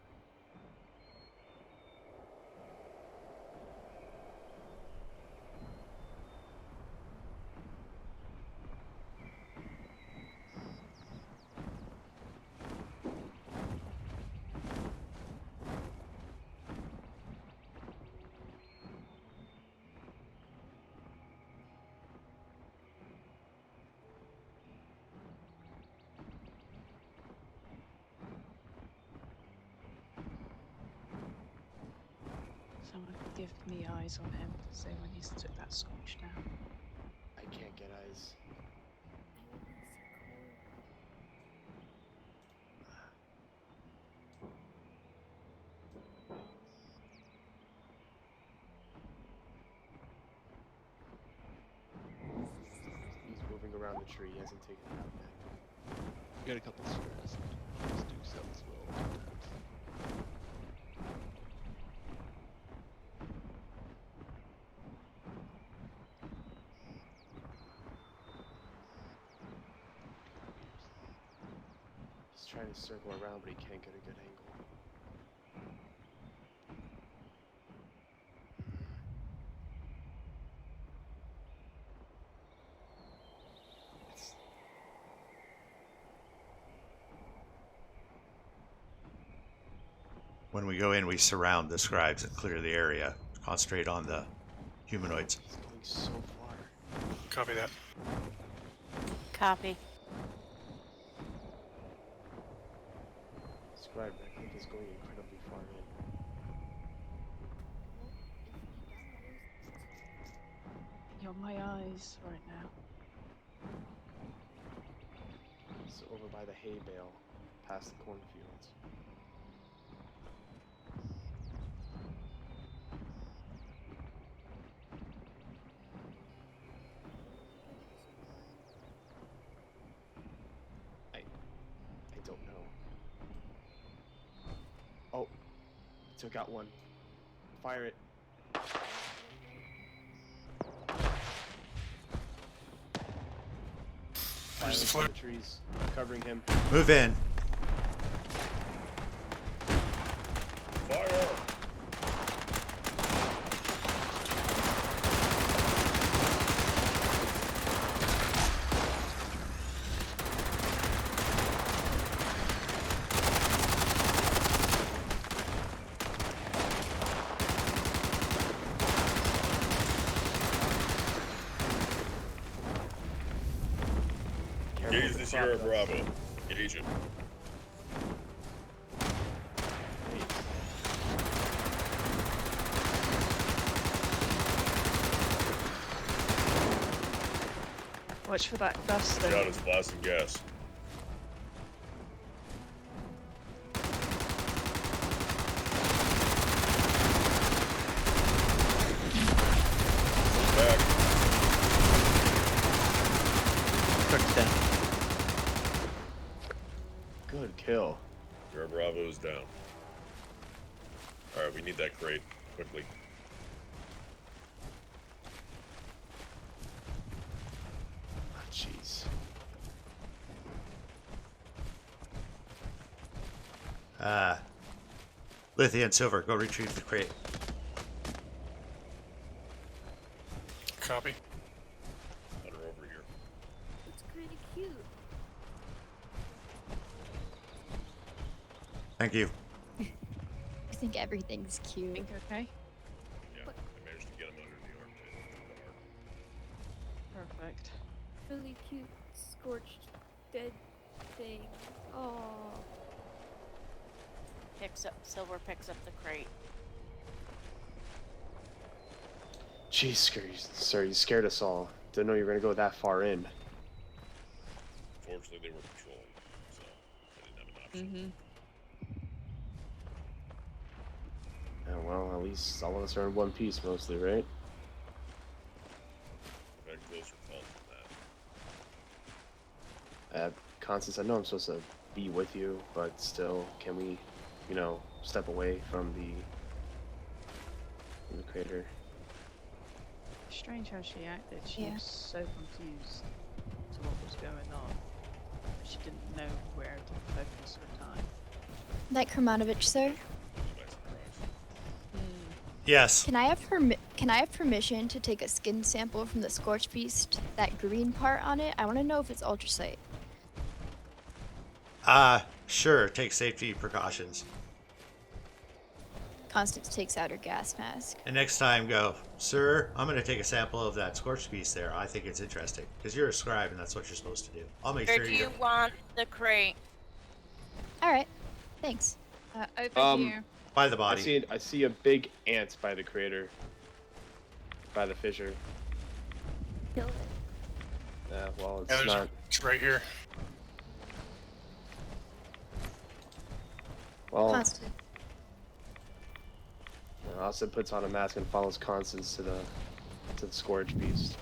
Someone give me eyes on him, so when he's took that Scorched down. I can't get eyes. He's moving around the tree. He hasn't taken it out yet. We got a couple squares. Let's do so as well. He's trying to circle around, but he can't get a good angle. It's When we go in, we surround the scribes and clear the area. Concentrate on the humanoids. He's going so far. Copy that. Copy. Scribe, I think is going incredibly far in. You're my eyes right now. He's over by the hay bale, past the cornfields. I don't know. Oh, he took out one. Fire it. There's the Fire flare. the trees, covering him. Move in. Fire! Careful Gauge with the the Sierra crop dust. Bravo. Gauge it. Watch for that dust Watch though. out, it's blasting gas. Back. Scorched down. Good kill. Sierra Bravo is down. Alright, we need that crate. Quickly. Ah, jeez. Lithia and Silver, go retrieve the crate. Copy. Let her over here. It's kind of cute. Thank you. I think everything's cute. Think okay? Yeah, I managed to get him under the armpit. Perfect. Really cute, scorched, dead thing. Oh, Silver picks up the crate. Jeez, sir, you scared us all. Didn't know you were gonna go that far in. Fortunately, they were patrolling, so I didn't have an option. Mm-hmm. Oh, well, at least all of us are in one piece mostly, right? I've had closer calls than that. Constance, I know I'm supposed to be with you, but still, can we, step away from the crater? Strange how she acted. She Yeah. was so confused to what was going on. She didn't know where to focus her time. That Kermanovich, sir. By surprise. Yes. Can I have permission to take a skin sample from the Scorched Beast? That green part on it. I want to know if it's ultrasight. Sure. Take safety precautions. Constance takes out her gas mask. And next time, go, sir, I'm going to take a sample of that Scorched Beast there. I think it's interesting. Because you're a scribe and that's what you're supposed to do. I'll make Or sure do you you want the crate? All right. Thanks. Over here. By the body. I see a big ant by the crater. By the fissure. Kill it. Well, Yeah, it's there's not. it's right here. Well, Constant. Austin puts on a mask and follows Constance to the Scorched beast.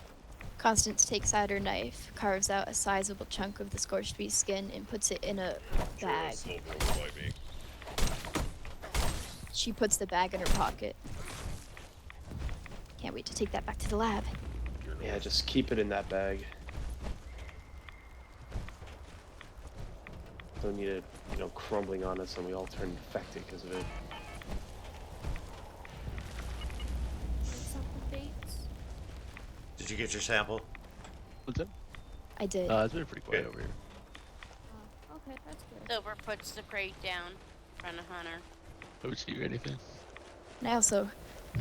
Constance takes out her knife, carves out a sizable chunk of the scorched beast skin, and puts it in a Sure, bag. that's silver over by me. She puts the bag in her pocket. Can't wait to take that back to the lab. Yeah, just keep it in that bag. Don't need it, crumbling on us and we all turn infected because of it. Need something, Bates? Did you get your sample? What's that? I did. It's been pretty quiet Good. over here. Oh, okay, that's good. Silver puts the crate down in front of Hunter. OC or anything? And I also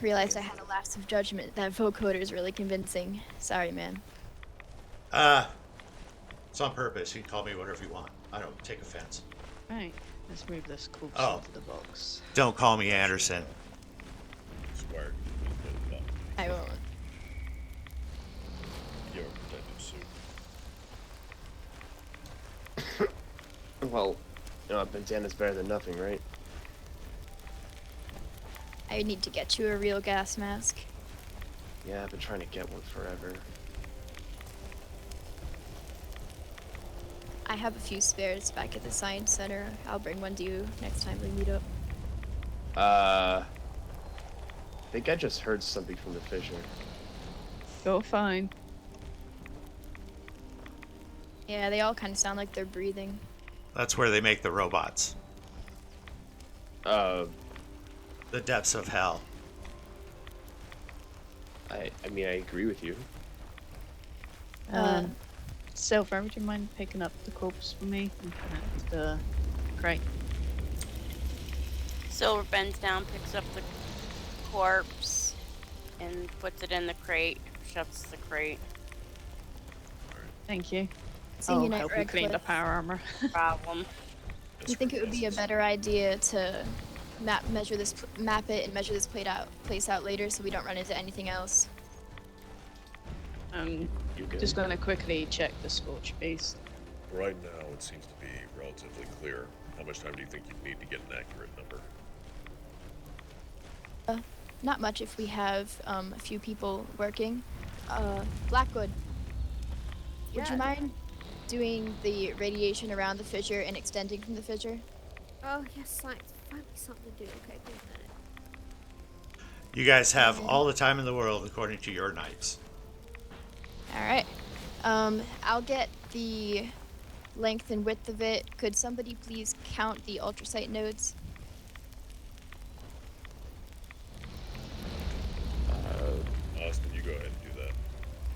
realized I had a lapse of judgment. That vocoder is really convincing. Sorry, man. It's on purpose. You can call me whatever you want. I don't take offense. Right. Let's move this corpse Oh. into the box. Don't call me Anderson. Squire, I won't. your protective suit. Well, a bandana's better than nothing, right? I need to get you a real gas mask. Yeah, I've been trying to get one forever. I have a few spares back at the science center. I'll bring one to you next time we meet up. I think I just heard something from the fissure. You're fine. Yeah, they all kind of sound like they're breathing. That's where they make the robots. Uh, The depths of hell. I mean, I agree with you. Silver, would you mind picking up the corpse for me and put it into the crate? Silver bends down, picks up the corpse, and puts it in the crate. Shuts the crate. Thank you. Seeing I'll you, Night help you clean the Redcliffe. power armor. Problem. Do you think it would be a better idea to map it and measure this place out later so we don't run into anything else? You good? Just gonna quickly check the Scorched beast. Right now, it seems to be relatively clear. How much time do you think you'd need to get an accurate number? Not much if we have a few people working. Blackwood, would Yeah. you mind doing the radiation around the fissure and extending from the fissure? Oh, yes, science. Find me something to do. Okay, wait a minute. You guys have all the time in the world according to your knights. All right. I'll get the length and width of it. Could somebody please count the ultrasight nodes? Austin, you go ahead and do that.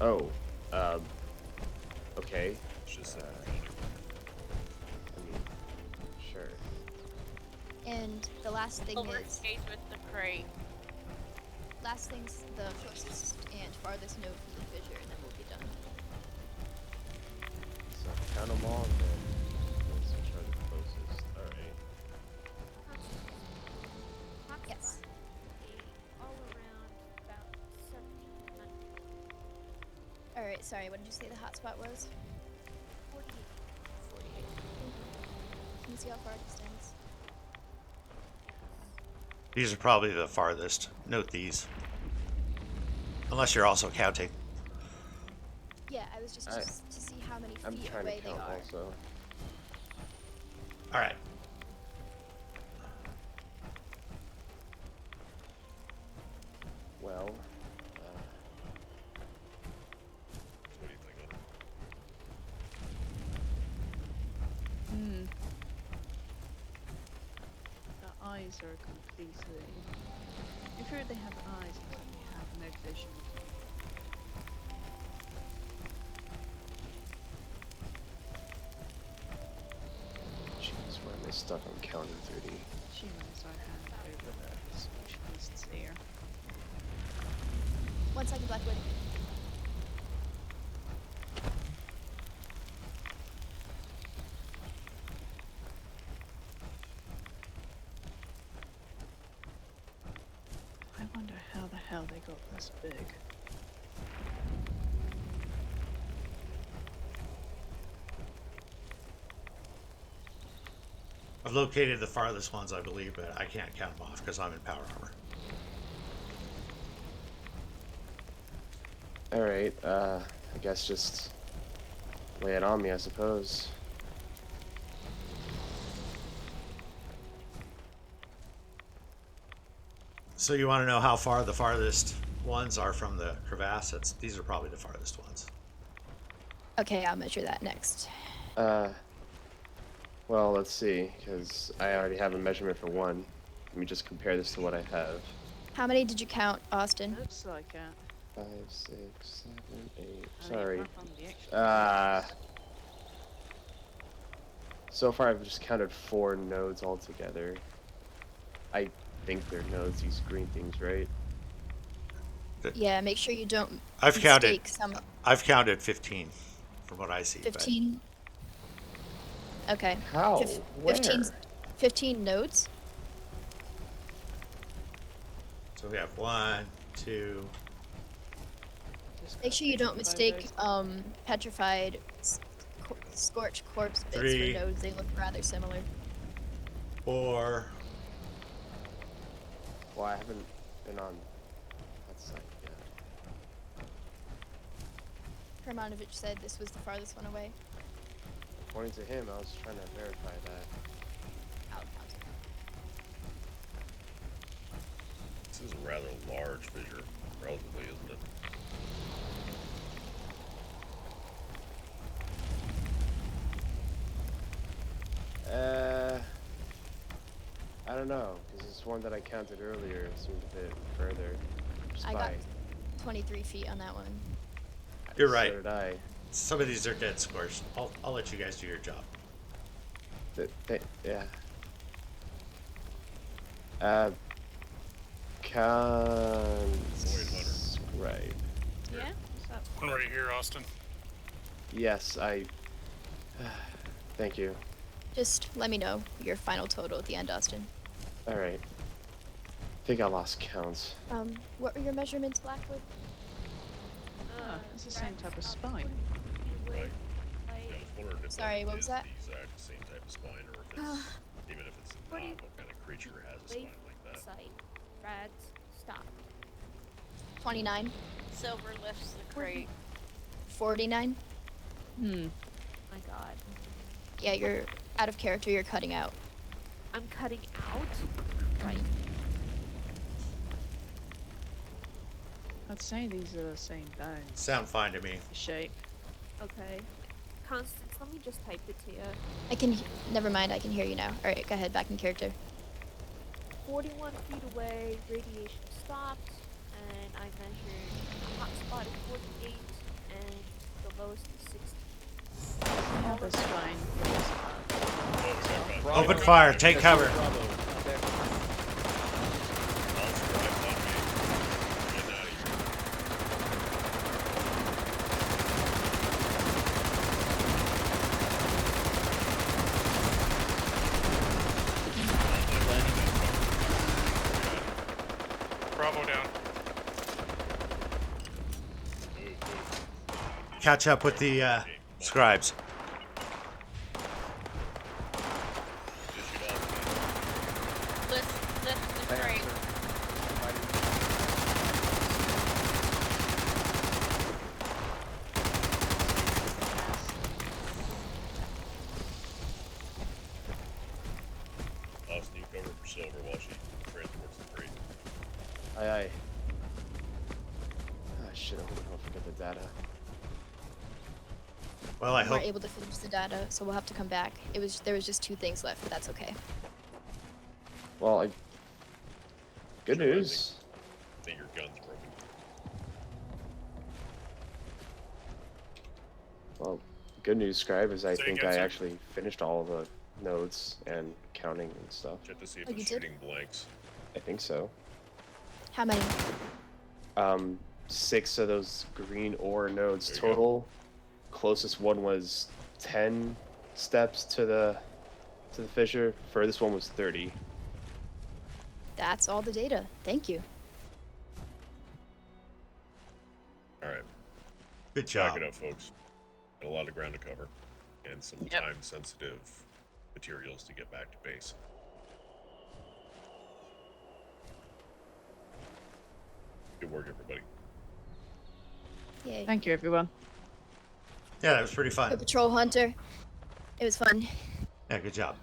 Oh, okay. It's just simple counting. I mean, sure. And the last thing Silver is, stays with the crate. last thing's the closest and farthest node from the fissure, and then we'll be done. So count them all, and then let's try the closest. All right. Yes. All around about 1,700. All right. Sorry. What did you say the hotspot was? 48. 48. Can you see how far it extends? These are probably the farthest. Note these. Unless you're also counting. Yeah, I was just Alright. to see how many I'm feet trying away to they count are. also. All right. Well, What do you think? The eyes are completely. If you they have eyes, but they have no vision. jeez, where am I stuck on counting 30? She knows I hand over the Scorched beasts here. 1 second, Blackwood. hell they got this big? I've located the farthest ones, I believe, but I can't count them off because I'm in power armor. Alright, I guess just lay it on me, I suppose. So you want to know how far the farthest ones are from the crevasse? These are probably the farthest ones. Okay, I'll measure that next. Well, let's see, because I already have a measurement for one. Let me just compare this to what I have. How many did you count, Austin? Looks like it. 5, 6, 7, 8. I Sorry. mean, on the extra So far I've just counted 4 nodes altogether. I think they're nodes, these green things, right? Yeah, make sure you don't I've counted. mistake some. I've counted 15, from what I see. but- 15. Okay. How? Where? 15 nodes. So we have 1, 2. Make sure you don't mistake petrified scorched corpse bits 3. for nodes. They look rather similar. 4. Well, I haven't been on that site yet. Kermanovich said this was the farthest one away. According to him, I was trying to verify that. I'll count it. This is a rather large fissure, relatively, isn't it? I don't know, because this one that I counted earlier seemed a bit further. Just I got by- 23 feet on that one. You're right. So did I. Some of these are dead scorched. I'll let you guys do your job. Yeah. Right. Yeah? What's that? One right here, Austin. Yes, Thank you. Just let me know your final total at the end, Austin. Alright. I think I lost counts. What were your measurements, Blackwood? Ah, it's the same type of spine. Right. Like, Yeah, I was wondering if Sorry, what was is that? the exact same type of spine, or if it's, even if it's What not, do you- what kind of creature has a wait, spine like that? site, rats, stop. 29, Silver lifts the crate. 49. Hmm. My god. Yeah, you're out of character. You're cutting out. I'm cutting out? Right. I'd say these are the same bones. Sound fine to me. The shape. Okay. Constance, let me just type it to you. I can. Never mind. I can hear you now. All right, go ahead. Back in character. 41 feet away, radiation stopped, and I measured hot spot at 48, and the lowest is 60. Yeah, that's fine. Open fire. Take cover. All scribes on me. Getting out of here. Bravo down. Catch up with the scribes. Lift the crate. Austin, you cover for Silver while she transports the crate. Aye, aye. Ah, shit, I don't forget the data. Well, I We hope. weren't able to finish the data, so we'll have to come back. There was just 2 things left, but that's okay. Well, good Sure, I news. think your gun's broken. Well, good news, Scribe, is I Say think again, I sir? actually finished all the nodes and counting and stuff. Check to see if Oh, it's you did? shooting blanks. I think so. How many? 6 of those green ore nodes There you go. total. Closest one was 10 steps to the fissure. Furthest one was 30. That's all the data. Thank you. All right. Good Jack job. it up, folks. Got a lot of ground to cover, and some Yep. time-sensitive materials to get back to base. Good work, everybody. Yay. Thank you, everyone. Yeah, that was pretty Go fun. Patrol Hunter. It was fun. Yeah, good job.